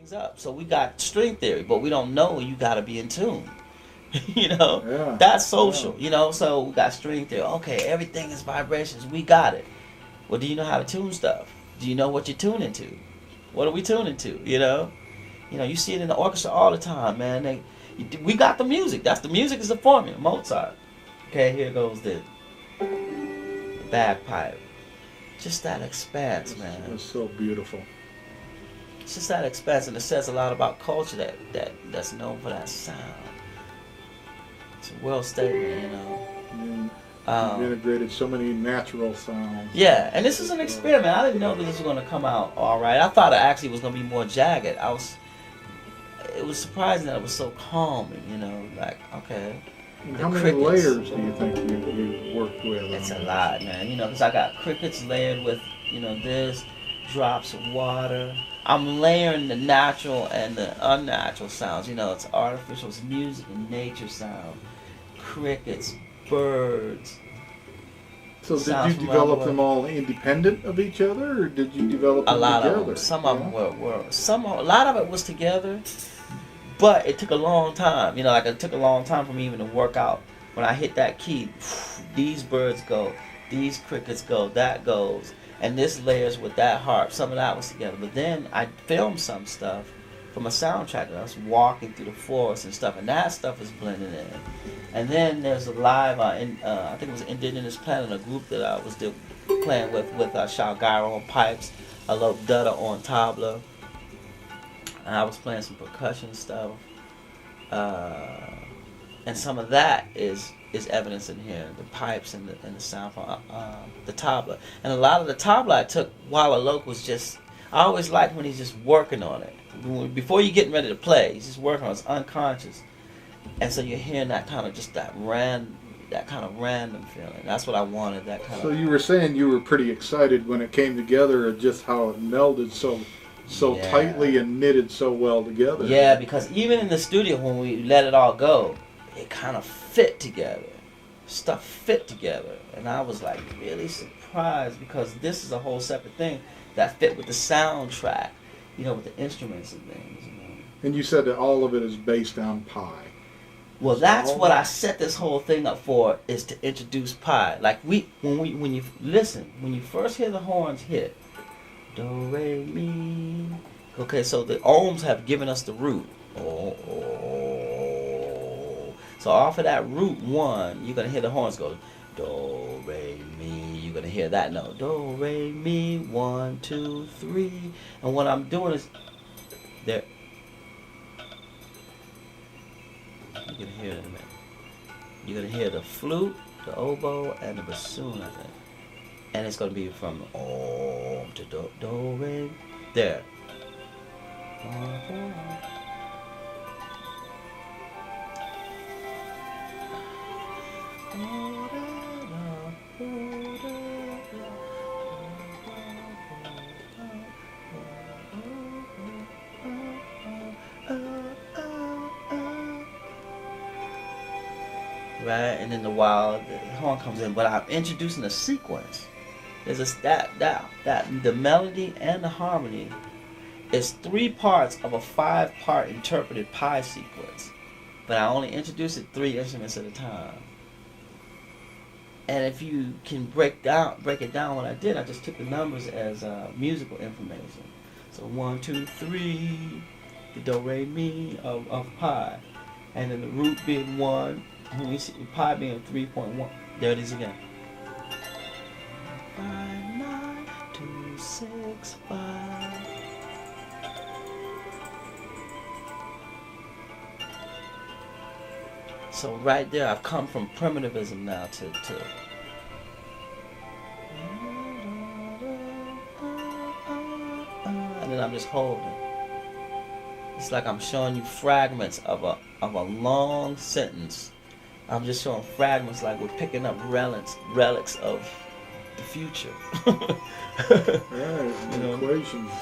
things up. So we got string theory, but we don't know you got to be in tune. You know, Yeah. that's social. Yeah. You know, so we got string theory. Okay, everything is vibrations. We got it. Well, do you know how to tune stuff? Do you know what you're tuning to? What are we tuning to? You know, you see it in the orchestra all the time, man. We got the music. That's the music is the formula. Mozart. Okay, here goes the bagpipe. Just that expanse, man. It's so beautiful. It's just that expanse, and it says a lot about culture that's known for that sound. It's a world statement, you know. And you've integrated so many natural sounds. Yeah, and this is an experiment. I didn't know that this was going to come out all right. I thought it actually was going to be more jagged. It was surprising that it was so calming, you know. Like, okay. And how many layers do you think you worked with? It's a lot, man. You know, because I got crickets layered with, you know, this, drops of water. I'm layering the natural and the unnatural sounds. You know, it's artificial, it's music and nature sound. Crickets, birds. So did you develop them all independent of each other, or did you develop them a lot together? Of them. Some of them were a lot of it was together, but it took a long time. You know, like it took a long time for me even to work out. When I hit that key, these birds go, these crickets go, that goes, and this layers with that harp. Some of that was together, but then I filmed some stuff from a soundtrack. I was walking through the forest and stuff, and that stuff is blending in. And then there's a live, I think it was Indigenous Planet, a group that I was playing with Shalgyro on pipes, a little Dutta on tabla. And I was playing some percussion stuff. And some of that is evidence in here, the pipes and the sound from the tabla. And a lot of the tabla I took while Alok was just, I always liked when he's just working on it. Before you're getting ready to play, he's just working on it, it's unconscious. And so you're hearing that kind of just that kind of random feeling. That's what I wanted, that kind So of. you were saying you were pretty excited when it came together and just how it melded so Yeah. tightly and knitted so well together. Yeah, because even in the studio when we let it all go, it kind of fit together. Stuff fit together. And I was like really surprised because this is a whole separate thing that fit with the soundtrack, you know, with the instruments and things. You know. And you said that all of it is based on pi. Well, that's what I set this whole thing up for, is to introduce pi. Like when you listen, when you first hear the horns hit, do, re, mi. Okay, so the ohms have given us the root. Oh, oh. So off of that root one, you're gonna hear the horns go, do, re, mi. You're gonna hear that note, do, re, mi, 1, 2, 3. And what I'm doing is, there. You're gonna hear it in a minute. You're gonna hear the flute, the oboe, and the bassoon, I think. And it's gonna be from Om to do, re. There. Right, and then the horn comes in, but I'm introducing a sequence. There's the melody and the harmony is 3 parts of a 5-part interpreted pi sequence, but I only introduced it 3 instruments at a time. And if you can break it down, what I did, I just took the numbers as musical information. So 1, 2, 3, the do, re, mi of pi, and then the root being 1. When we see pi being 3.1, there it is again. 5, 9, 2, 6, 5. So right there, I've come from primitivism now to. And then I'm just holding. It's like I'm showing you fragments of a long sentence. I'm just showing fragments, like we're picking up relics of the future. Right, You know? equations.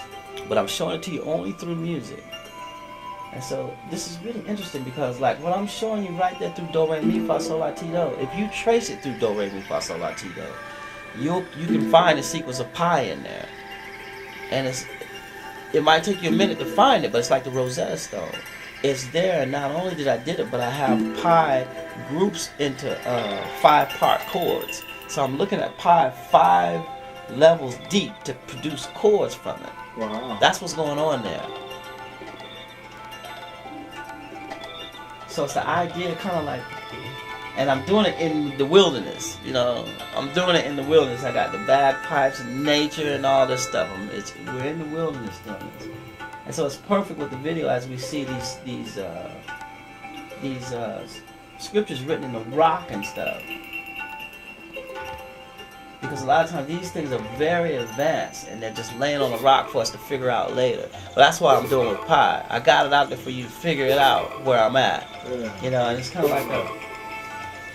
But I'm showing it to you only through music. And so this is really interesting because, like, what I'm showing you right there through do, re, mi, fa, sol, la, ti, do, if you trace it through do, re, mi, fa, sol, la, ti, do, you can find a sequence of pi in there. And it might take you a minute to find it, but it's like the Rosetta Stone. It's there, and not only did I did it, but I have pi groups into 5-part chords. So I'm looking at pi 5 levels deep to produce chords from it. Wow. That's what's going on there. So it's the idea kind of like, and I'm doing it in the wilderness, you know. I'm doing it in the wilderness. I got the bagpipes and nature and all this stuff. We're in the wilderness doing this. And so it's perfect with the video as we see these scriptures written in the rock and stuff. Because a lot of times these things are very advanced and they're just laying on the rock for us to figure out later. But that's what I'm doing with pi. I got it out there for you to figure it out where I'm at. Yeah. You know, and it's kind of like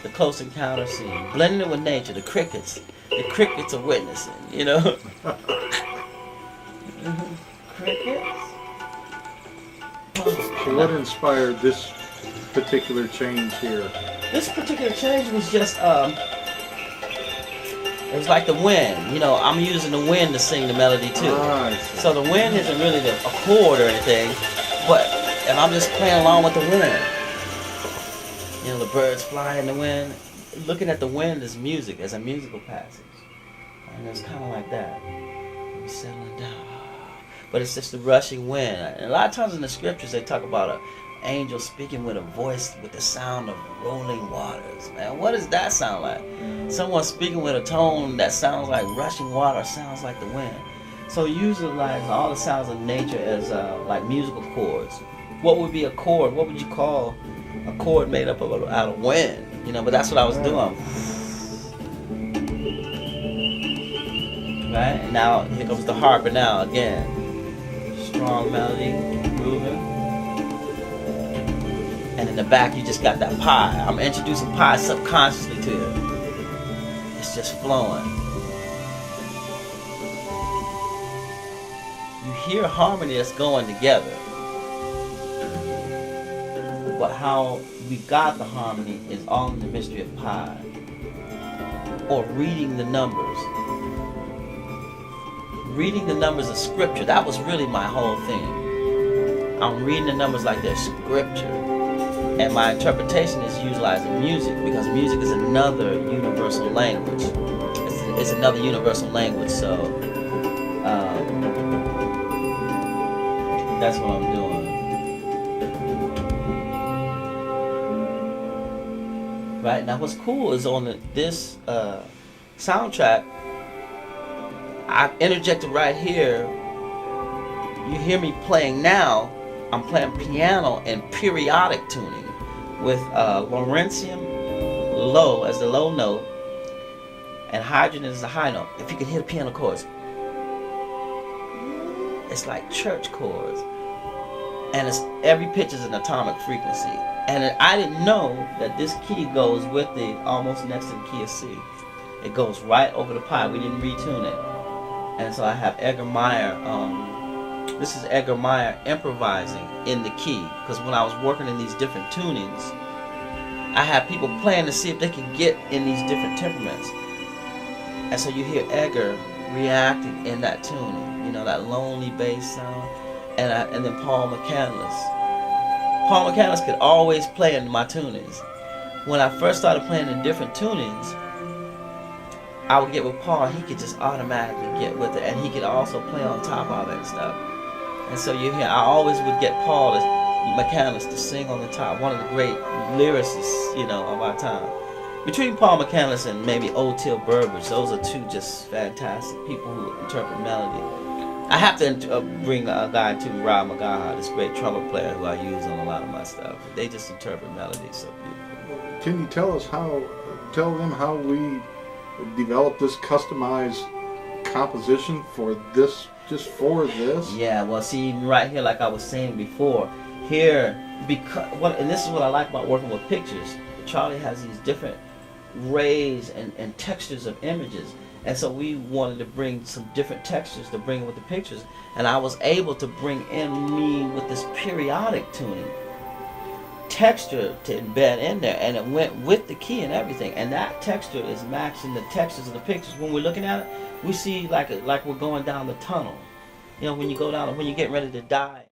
the close encounter scene. Blending it with nature, the crickets. The crickets are witnessing, you know. Crickets. So what inspired this particular change here? This particular change was just, it was like the wind. You know, I'm using the wind to sing the melody too. So the wind isn't really a chord or anything, but if I'm just playing along with the wind. You know, the birds fly in the wind. Looking at the wind is music, as a musical passage. And it's kind of like that. I'm settling down. But it's just the rushing wind. And a lot of times in the scriptures they talk about an angel speaking with a voice with the sound of rolling waters. Man, what does that sound like? Someone speaking with a tone that sounds like rushing water, sounds like the wind. So utilize all the sounds of nature as like musical chords. What would be a chord? What would you call a chord made up of out of wind? You know, but that's what I was doing. Right? And now here comes the harper now again. Strong melody, grooving. And in the back you just got that pi. I'm introducing pi subconsciously to you. It's just flowing. You hear harmony that's going together. But how we got the harmony is all in the mystery of pi. Or reading the numbers. Reading the numbers of scripture, that was really my whole thing. I'm reading the numbers like they're scripture. And my interpretation is utilizing music, because music is another universal language. It's another universal language, so that's what I'm doing. Right, now what's cool is on this soundtrack, I interjected right here. You hear me playing now. I'm playing piano and periodic tuning with Laurentian low as the low note and hydrogen as the high note. If you can hear the piano chords, it's like church chords, and it's every pitch is an atomic frequency. And I didn't know that this key goes with the almost next to the key of C. It goes right over the pi. We didn't retune it. And so I have Edgar Meyer, this is Edgar Meyer improvising in the key. Because when I was working in these different tunings, I had people playing to see if they could get in these different temperaments. And so you hear Edgar reacting in that tuning, you know, that lonely bass sound. And then Paul McCandless. Paul McCandless could always play in my tunings. When I first started playing in different tunings, I would get with Paul, he could just automatically get with it, and he could also play on top of it and stuff. And so you hear, I always would get Paul McCandless to sing on the top, one of the great lyricists, you know, of our time. Between Paul McCandless and maybe Otil Burbage, those are two just fantastic people who interpret melody. I have to bring a guy to Rob McGaha, this great trumpet player who I use on a lot of my stuff. They just interpret melody so beautiful. Can you tell them how we develop this customized composition for this, just for this? Yeah, well, see, right here, like I was saying before, here, and this is what I like about working with pictures. Charlie has these different rays and textures of images, and so we wanted to bring some different textures to bring with the pictures, and I was able to bring in me with this periodic tuning texture to embed in there, and it went with the key and everything, and that texture is matching the textures of the pictures. When we're looking at it, we see like we're going down the tunnel, You know, when you go down, when you're getting ready to die.